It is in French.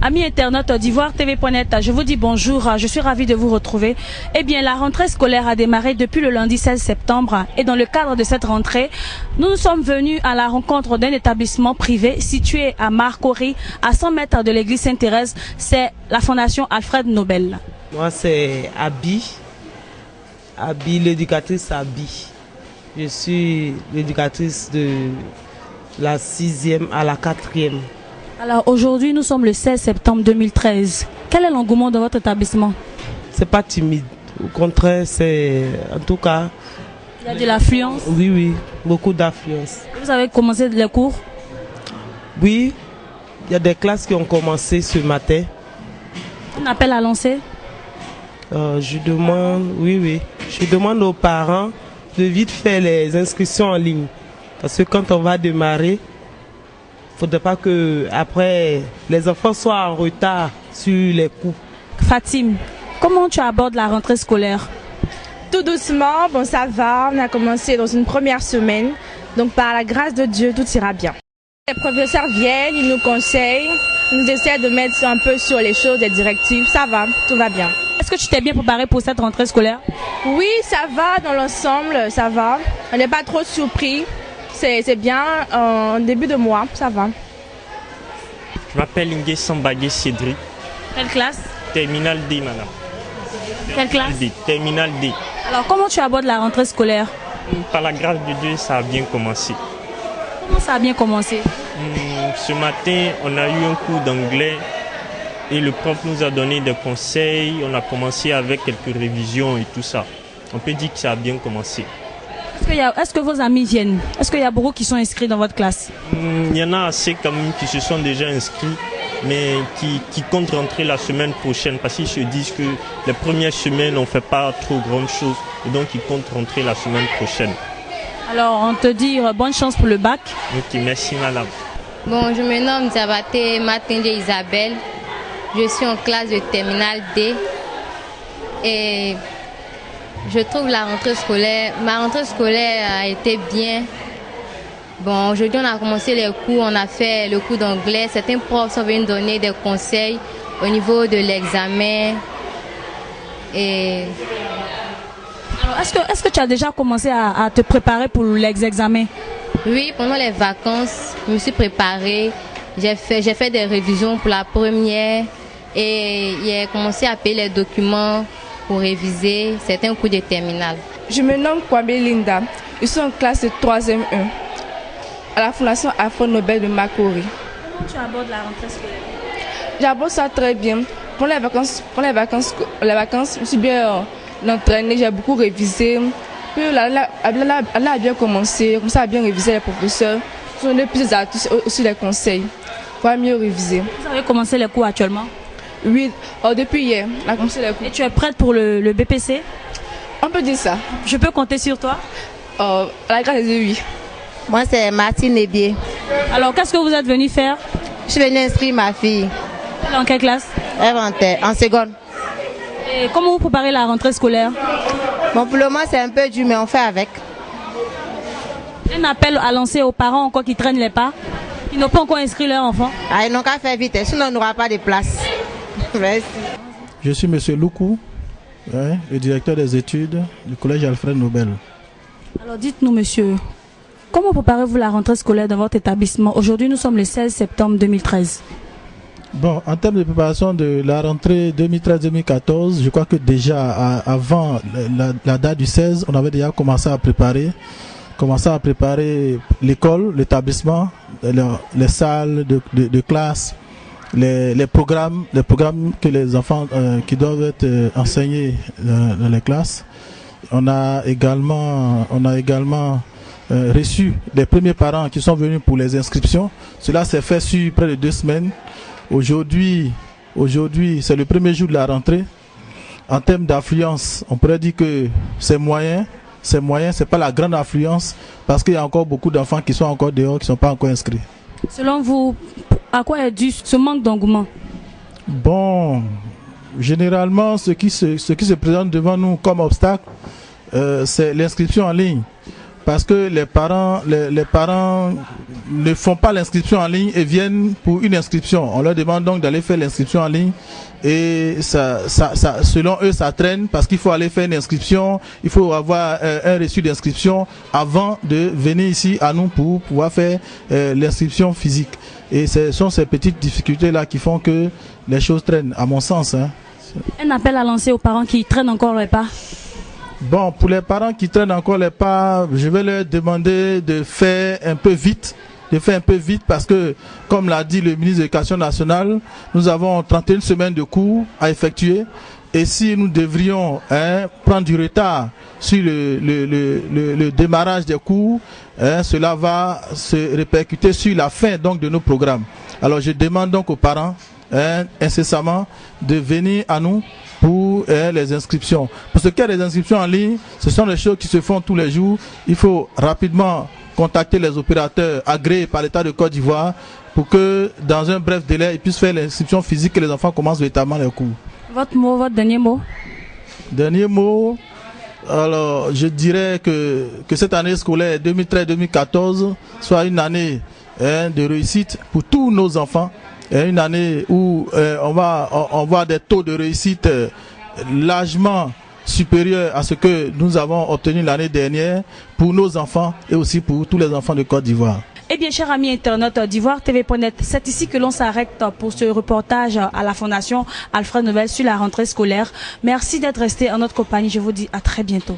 Amis internautes d'Ivoire TV.net, je vous dis bonjour, je suis ravie de vous retrouver. Eh bien, la rentrée scolaire a démarré depuis le lundi 16 septembre et dans le cadre de cette rentrée, nous sommes venus à la rencontre d'un établissement privé situé à Marcory, à 100 mètres de l'église Sainte-Thérèse. C'est la Fondation Alfred Nobel. Moi, c'est Abi, l'éducatrice Abi. Je suis l'éducatrice de la 6e à la 4e. Alors aujourd'hui, nous sommes le 16 septembre 2013. Quel est l'engouement de votre établissement? C'est pas timide. Au contraire, c'est en tout cas... Il y a de l'affluence? Oui, beaucoup d'affluence. Vous avez commencé les cours? Oui, il y a des classes qui ont commencé ce matin. Un appel à lancer? Je demande aux parents de vite faire les inscriptions en ligne. Parce que quand on va démarrer, il ne faudrait pas que après les enfants soient en retard sur les cours. Fatim, comment tu abordes la rentrée scolaire? Tout doucement, bon ça va, on a commencé dans une première semaine, donc par la grâce de Dieu, tout ira bien. Les professeurs viennent, ils nous conseillent, ils nous essaient de mettre un peu sur les choses, les directives, ça va, tout va bien. Est-ce que tu t'es bien préparé pour cette rentrée scolaire? Oui, ça va dans l'ensemble, ça va, on n'est pas trop surpris, c'est bien, en début de mois, ça va. Je m'appelle Inge Sambagé Cédric. Quelle classe? Terminal D, madame. Quelle classe? D, Terminal D. Alors, comment tu abordes la rentrée scolaire? Par la grâce de Dieu, ça a bien commencé. Comment ça a bien commencé? Ce matin, on a eu un cours d'anglais et le prof nous a donné des conseils. On a commencé avec quelques révisions et tout ça. On peut dire que ça a bien commencé. Est-ce que vos amis viennent? Est-ce qu'il y a beaucoup qui sont inscrits dans votre classe? Il y en a assez quand même qui se sont déjà inscrits, mais qui comptent rentrer la semaine prochaine parce qu'ils se disent que les premières semaines on ne fait pas trop grand chose et donc ils comptent rentrer la semaine prochaine. Alors on te dit bonne chance pour le bac. Ok, merci madame. Bon, je me nomme Diabaté Matinge Isabelle. Je suis en classe de terminale D et je trouve ma rentrée scolaire a été bien. Bon, aujourd'hui on a commencé les cours, on a fait le cours d'anglais. Certains profs sont venus donner des conseils au niveau de l'examen. Et... Alors, est-ce que tu as déjà commencé à te préparer pour les examens? Oui, pendant les vacances, je me suis préparée. J'ai fait des révisions pour la première et j'ai commencé à payer les documents pour réviser certains cours de terminale. Je me nomme Kwame Linda, je suis en classe de 3e 1 à la Fondation Alfred Nobel de Marcory. Comment tu abordes la rentrée scolaire? J'aborde ça très bien. Pour les vacances, je suis bien entraînée, j'ai beaucoup révisé. Puis là a bien commencé, comme ça a bien révisé les professeurs. Ils ont donné plus d'astuces aussi les conseils pour mieux réviser. Vous avez commencé les cours actuellement? Oui, depuis hier, on a commencé les cours. Et tu es prête pour le BPC? On peut dire ça. Je peux compter sur toi? À la grâce de Dieu, oui. Moi, c'est Martine Nebier. Alors, qu'est-ce que vous êtes venu faire? Je suis venue inscrire ma fille. Elle est en quelle classe? En seconde. Et comment vous préparez la rentrée scolaire? Bon, pour le moment, c'est un peu dur, mais on fait avec. Un appel à lancer aux parents encore qui traînent les pas, qui n'ont pas encore inscrit leur enfant? Ah, ils n'ont qu'à faire vite, sinon on n'aura pas de place. Merci. Je suis M. Loukou, le directeur des études du collège Alfred Nobel. Alors dites-nous, monsieur, comment préparez-vous la rentrée scolaire dans votre établissement? Aujourd'hui, nous sommes le 16 septembre 2013. Bon, en termes de préparation de la rentrée 2013-2014, je crois que déjà avant la date du 16, on avait déjà commencé à préparer l'école, l'établissement, les salles de classe, les programmes que les enfants qui doivent être enseignés dans les classes. On a également reçu les premiers parents qui sont venus pour les inscriptions. Cela s'est fait sur près de 2 semaines. Aujourd'hui, c'est le premier jour de la rentrée. En termes d'affluence, on pourrait dire que c'est moyen, c'est pas la grande affluence parce qu'il y a encore beaucoup d'enfants qui sont encore dehors, qui ne sont pas encore inscrits. Selon vous, à quoi est dû ce manque d'engouement? Bon, généralement, ce qui se présente devant nous comme obstacle, c'est l'inscription en ligne. parce que les parents ne font pas l'inscription en ligne et viennent pour une inscription. On leur demande donc d'aller faire l'inscription en ligne et ça, selon eux, ça traîne parce qu'il faut aller faire une inscription, il faut avoir un reçu d'inscription avant de venir ici à nous pour pouvoir faire l'inscription physique. Et ce sont ces petites difficultés-là qui font que les choses traînent, à mon sens. Hein. Un appel à lancer aux parents qui traînent encore les pas. Bon, pour les parents qui traînent encore les pas, je vais leur demander de faire un peu vite. Parce que, comme l'a dit le ministre de l'Éducation nationale, nous avons 31 semaines de cours à effectuer. Et si nous devrions prendre du retard sur le démarrage des cours, cela va se répercuter sur la fin donc de nos programmes. Alors je demande donc aux parents incessamment de venir à nous pour les inscriptions. Pour ce qui est des inscriptions en ligne, ce sont des choses qui se font tous les jours. Il faut rapidement contacter les opérateurs agréés par l'État de Côte d'Ivoire pour que dans un bref délai, ils puissent faire l'inscription physique et les enfants commencent véritablement les cours. Votre dernier mot? Dernier mot, alors je dirais que cette année scolaire 2013-2014 soit une année de réussite pour tous nos enfants. Une année où on va des taux de réussite largement supérieurs à ce que nous avons obtenu l'année dernière pour nos enfants et aussi pour tous les enfants de Côte d'Ivoire. Eh bien, chers amis internautes d'Ivoire TV.net, c'est ici que l'on s'arrête pour ce reportage à la Fondation Alfred Nobel sur la rentrée scolaire. Merci d'être resté en notre compagnie. Je vous dis à très bientôt.